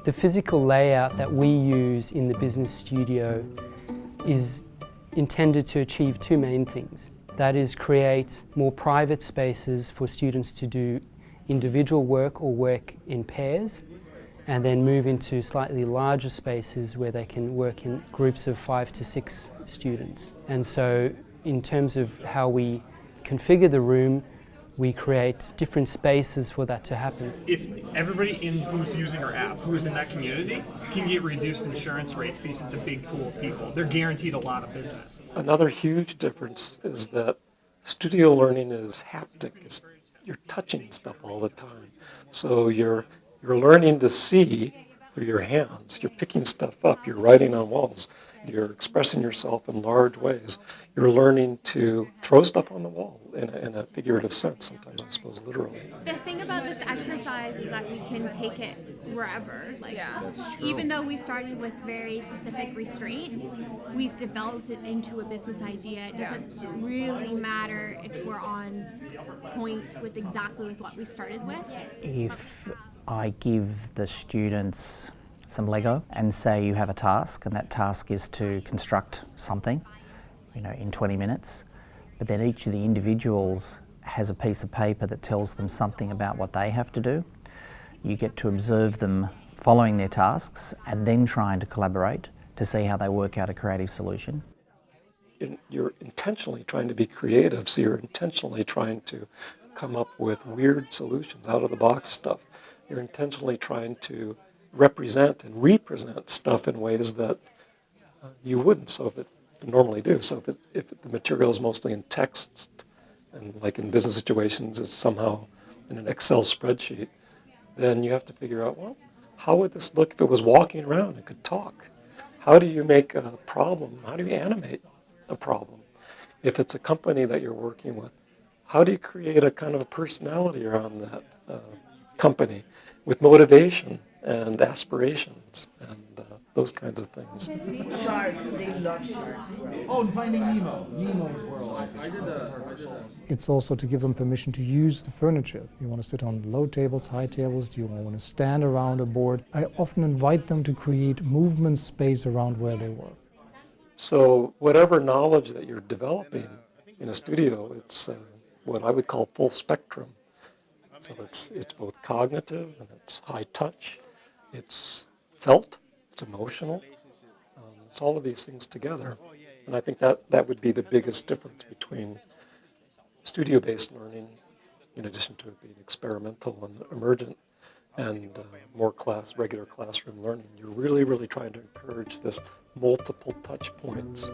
The physical layout that we use in the business studio is intended to achieve two main things. That is, create more private spaces for students to do individual work or work in pairs, and then move into slightly larger spaces where they can work in groups of 5 to 6 students. And so in terms of how we configure the room, we create different spaces for that to happen. If everybody who's using our app, who is in that community, can get reduced insurance rates because it's a big pool of people, they're guaranteed a lot of business. Another huge difference is that studio learning is haptic. You're touching stuff all the time. So you're learning to see through your hands. You're picking stuff up. You're writing on walls. You're expressing yourself in large ways. You're learning to throw stuff on the wall in a figurative sense, sometimes I suppose literally. The thing about this exercise is that we can take it wherever. Even though we started with very specific restraints, we've developed it into a business idea. It doesn't really matter if we're on point with exactly with what we started with. If I give the students some Lego and say you have a task, and that task is to construct something, in 20 minutes, but then each of the individuals has a piece of paper that tells them something about what they have to do. You get to observe them following their tasks and then trying to collaborate to see how they work out a creative solution. You're intentionally trying to be creative, so you're intentionally trying to come up with weird solutions, out-of-the-box stuff. You're intentionally trying to represent and represent stuff in ways that you wouldn't normally do. So if the material is mostly in text, and like in business situations it's somehow in an Excel spreadsheet, then you have to figure out, well, how would this look if it was walking around and could talk? How do you make a problem? How do you animate a problem? If it's a company that you're working with, how do you create a kind of a personality around that company with motivation and aspirations and those kinds of things? Sharks, they love sharks. Oh, and Finding Nemo. Nemo's world. It's also to give them permission to use the furniture. You want to sit on low tables, high tables, do you want to stand around a board? I often invite them to create movement space around where they work. So whatever knowledge that you're developing in a studio, it's what I would call full spectrum. So it's both cognitive and it's high touch, it's felt, it's emotional, it's all of these things together. And I think that would be the biggest difference between studio-based learning, in addition to it being experimental and emergent, and more regular classroom learning. You're really, really trying to encourage this multiple touch points.